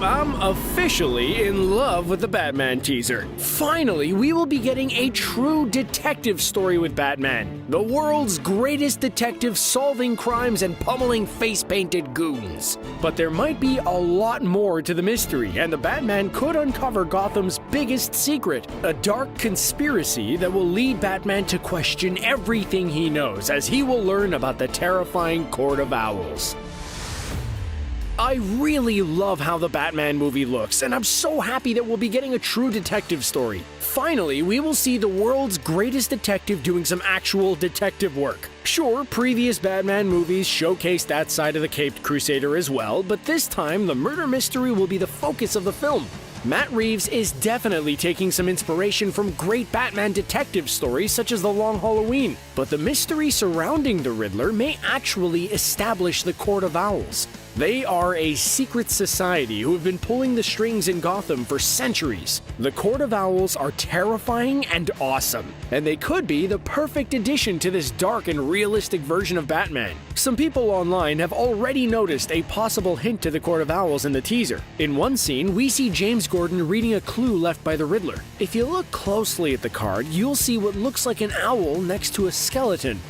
I'm officially in love with the Batman teaser. Finally, we will be getting a true detective story with Batman. The world's greatest detective solving crimes and pummeling face-painted goons. But there might be a lot more to the mystery, and the Batman could uncover Gotham's biggest secret, a dark conspiracy that will lead Batman to question everything he knows as he will learn about the terrifying Court of Owls. I really love how the Batman movie looks, and I'm so happy that we'll be getting a true detective story. Finally, we will see the world's greatest detective doing some actual detective work. Sure, previous Batman movies showcased that side of the Caped Crusader as well, but this time the murder mystery will be the focus of the film. Matt Reeves is definitely taking some inspiration from great Batman detective stories such as The Long Halloween, but the mystery surrounding the Riddler may actually establish the Court of Owls. They are a secret society who have been pulling the strings in Gotham for centuries. The Court of Owls are terrifying and awesome, and they could be the perfect addition to this dark and realistic version of Batman. Some people online have already noticed a possible hint to the Court of Owls in the teaser. In one scene, we see James Gordon reading a clue left by the Riddler. If you look closely at the card, you'll see what looks like an owl next to a skeleton.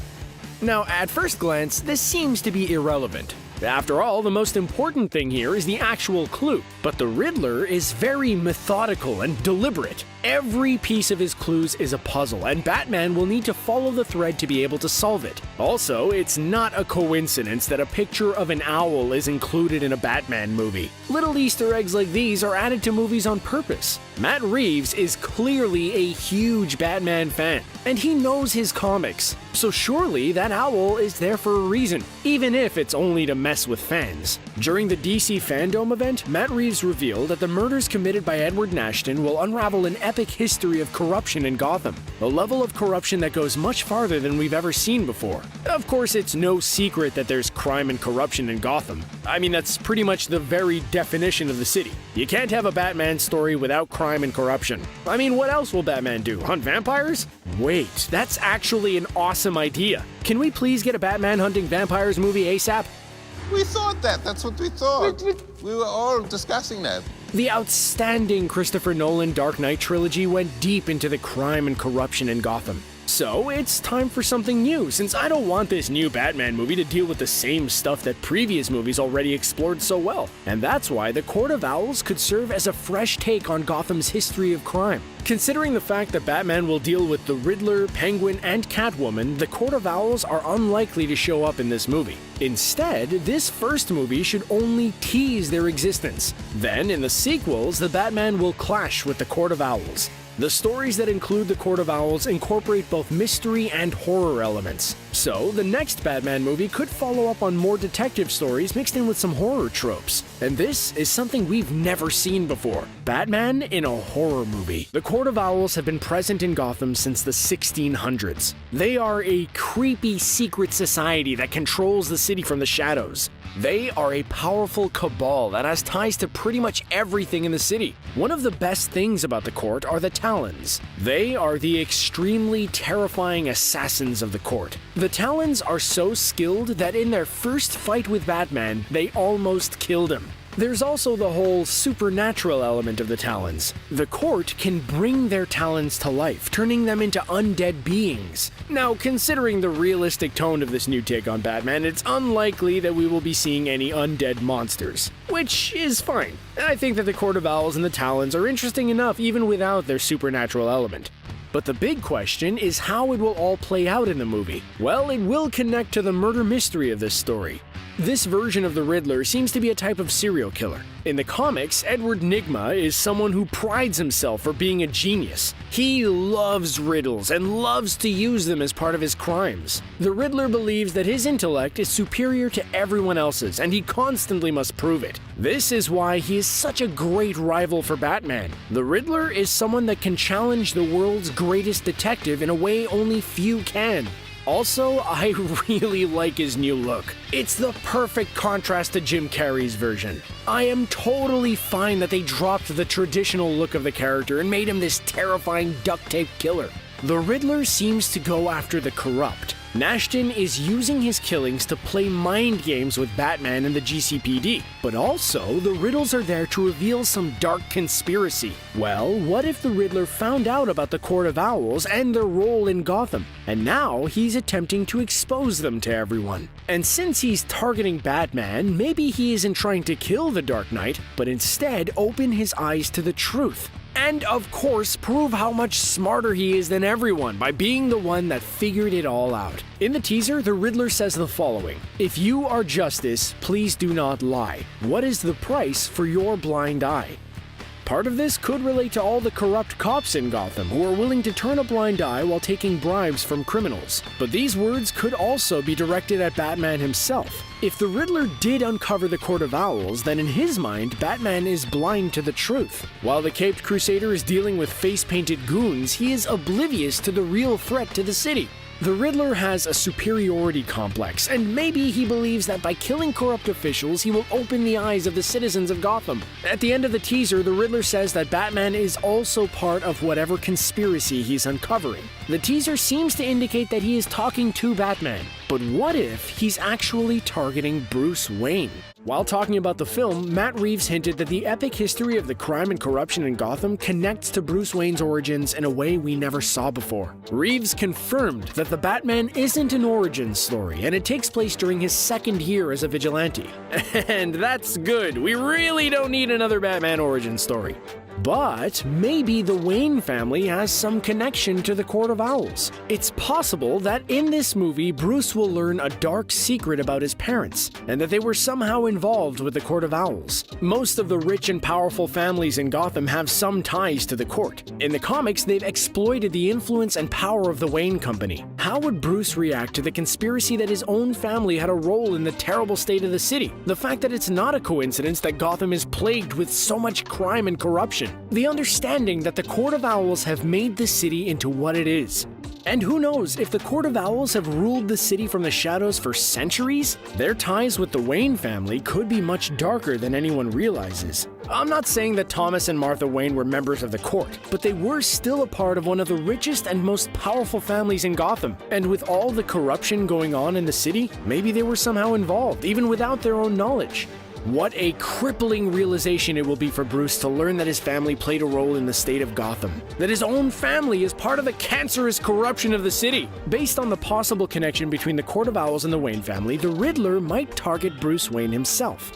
Now, at first glance, this seems to be irrelevant. After all, the most important thing here is the actual clue. But the Riddler is very methodical and deliberate. Every piece of his clues is a puzzle, and Batman will need to follow the thread to be able to solve it. Also, it's not a coincidence that a picture of an owl is included in a Batman movie. Little Easter eggs like these are added to movies on purpose. Matt Reeves is clearly a huge Batman fan, and he knows his comics. So surely that owl is there for a reason, even if it's only to mess with fans. During the DC FanDome event, Matt Reeves revealed that the murders committed by Edward Nashton will unravel an epic history of corruption in Gotham, a level of corruption that goes much farther than we've ever seen before. Of course, it's no secret that there's crime and corruption in Gotham. I mean, that's pretty much the very definition of the city. You can't have a Batman story without crime and corruption. I mean, what else will Batman do? Hunt vampires? Wait, that's actually an awesome idea. Can we please get a Batman hunting vampires movie ASAP? We thought that. That's what we thought. We were all discussing that. The outstanding Christopher Nolan Dark Knight trilogy went deep into the crime and corruption in Gotham. So it's time for something new, since I don't want this new Batman movie to deal with the same stuff that previous movies already explored so well. And that's why the Court of Owls could serve as a fresh take on Gotham's history of crime. Considering the fact that Batman will deal with the Riddler, Penguin, and Catwoman, the Court of Owls are unlikely to show up in this movie. Instead, this first movie should only tease their existence. Then, in the sequels, the Batman will clash with the Court of Owls. The stories that include the Court of Owls incorporate both mystery and horror elements. So, the next Batman movie could follow up on more detective stories mixed in with some horror tropes. And this is something we've never seen before. Batman in a horror movie. The Court of Owls have been present in Gotham since the 1600s. They are a creepy secret society that controls the city from the shadows. They are a powerful cabal that has ties to pretty much everything in the city. One of the best things about the court are the Talons. They are the extremely terrifying assassins of the court. The Talons are so skilled that in their first fight with Batman, they almost killed him. There's also the whole supernatural element of the Talons. The court can bring their Talons to life, turning them into undead beings. Now, considering the realistic tone of this new take on Batman, it's unlikely that we will be seeing any undead monsters, which is fine. I think that the Court of Owls and the Talons are interesting enough even without their supernatural element. But the big question is how it will all play out in the movie. Well, it will connect to the murder mystery of this story. This version of the Riddler seems to be a type of serial killer. In the comics, Edward Nigma is someone who prides himself for being a genius. He loves riddles and loves to use them as part of his crimes. The Riddler believes that his intellect is superior to everyone else's, and he constantly must prove it. This is why he is such a great rival for Batman. The Riddler is someone that can challenge the world's greatest detective in a way only few can. Also, I really like his new look. It's the perfect contrast to Jim Carrey's version. I am totally fine that they dropped the traditional look of the character and made him this terrifying duct tape killer. The Riddler seems to go after the corrupt. Nashton is using his killings to play mind games with Batman and the GCPD, but also the riddles are there to reveal some dark conspiracy. Well, what if the Riddler found out about the Court of Owls and their role in Gotham, and now he's attempting to expose them to everyone? And since he's targeting Batman, maybe he isn't trying to kill the Dark Knight, but instead open his eyes to the truth. And of course, prove how much smarter he is than everyone by being the one that figured it all out. In the teaser, the Riddler says the following: "If you are justice, please do not lie. What is the price for your blind eye?" Part of this could relate to all the corrupt cops in Gotham who are willing to turn a blind eye while taking bribes from criminals. But these words could also be directed at Batman himself. If the Riddler did uncover the Court of Owls, then in his mind, Batman is blind to the truth. While the Caped Crusader is dealing with face-painted goons, he is oblivious to the real threat to the city. The Riddler has a superiority complex, and maybe he believes that by killing corrupt officials, he will open the eyes of the citizens of Gotham. At the end of the teaser, the Riddler says that Batman is also part of whatever conspiracy he's uncovering. The teaser seems to indicate that he is talking to Batman, but what if he's actually targeting Bruce Wayne? While talking about the film, Matt Reeves hinted that the epic history of the crime and corruption in Gotham connects to Bruce Wayne's origins in a way we never saw before. Reeves confirmed that the Batman isn't an origin story, and it takes place during his second year as a vigilante. And that's good. We really don't need another Batman origin story. But maybe the Wayne family has some connection to the Court of Owls. It's possible that in this movie, Bruce will learn a dark secret about his parents, and that they were somehow involved with the Court of Owls. Most of the rich and powerful families in Gotham have some ties to the court. In the comics, they've exploited the influence and power of the Wayne Company. How would Bruce react to the conspiracy that his own family had a role in the terrible state of the city? The fact that it's not a coincidence that Gotham is plagued with so much crime and corruption. The understanding that the Court of Owls have made the city into what it is. And who knows, if the Court of Owls have ruled the city from the shadows for centuries, their ties with the Wayne family could be much darker than anyone realizes. I'm not saying that Thomas and Martha Wayne were members of the court, but they were still a part of one of the richest and most powerful families in Gotham. And with all the corruption going on in the city, maybe they were somehow involved, even without their own knowledge. What a crippling realization it will be for Bruce to learn that his family played a role in the state of Gotham, that his own family is part of the cancerous corruption of the city. Based on the possible connection between the Court of Owls and the Wayne family, the Riddler might target Bruce Wayne himself.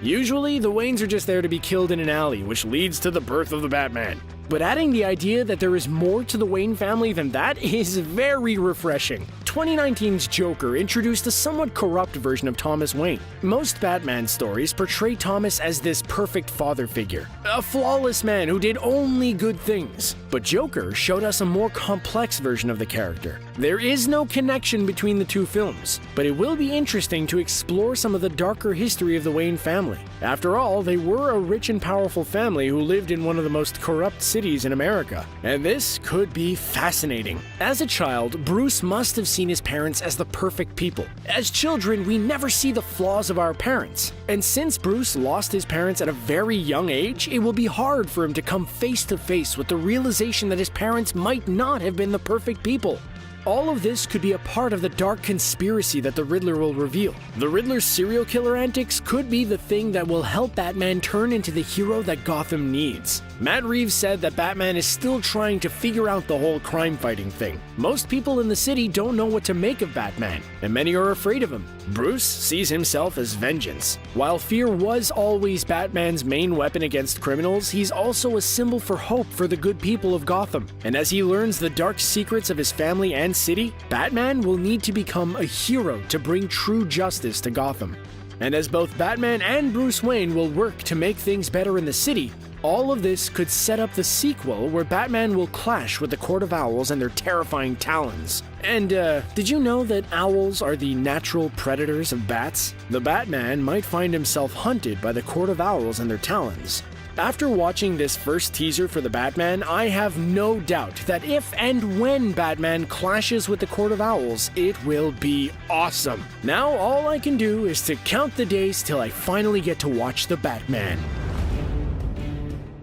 Usually, the Waynes are just there to be killed in an alley, which leads to the birth of the Batman. But adding the idea that there is more to the Wayne family than that is very refreshing. 2019's Joker introduced a somewhat corrupt version of Thomas Wayne. Most Batman stories portray Thomas as this perfect father figure, a flawless man who did only good things. But Joker showed us a more complex version of the character. There is no connection between the two films, but it will be interesting to explore some of the darker history of the Wayne family. After all, they were a rich and powerful family who lived in one of the most corrupt cities in America, and this could be fascinating. As a child, Bruce must have seen his parents as the perfect people. As children, we never see the flaws of our parents. And since Bruce lost his parents at a very young age, it will be hard for him to come face to face with the realization that his parents might not have been the perfect people. All of this could be a part of the dark conspiracy that the Riddler will reveal. The Riddler's serial killer antics could be the thing that will help Batman turn into the hero that Gotham needs. Matt Reeves said that Batman is still trying to figure out the whole crime-fighting thing. Most people in the city don't know what to make of Batman, and many are afraid of him. Bruce sees himself as vengeance. While fear was always Batman's main weapon against criminals, he's also a symbol for hope for the good people of Gotham. And as he learns the dark secrets of his family and city, Batman will need to become a hero to bring true justice to Gotham. And as both Batman and Bruce Wayne will work to make things better in the city, all of this could set up the sequel where Batman will clash with the Court of Owls and their terrifying talons. And did you know that owls are the natural predators of bats? The Batman might find himself hunted by the Court of Owls and their talons. After watching this first teaser for the Batman, I have no doubt that if and when Batman clashes with the Court of Owls, it will be awesome. Now all I can do is to count the days till I finally get to watch the Batman.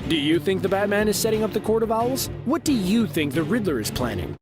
Do you think the Batman is setting up the Court of Owls? What do you think the Riddler is planning?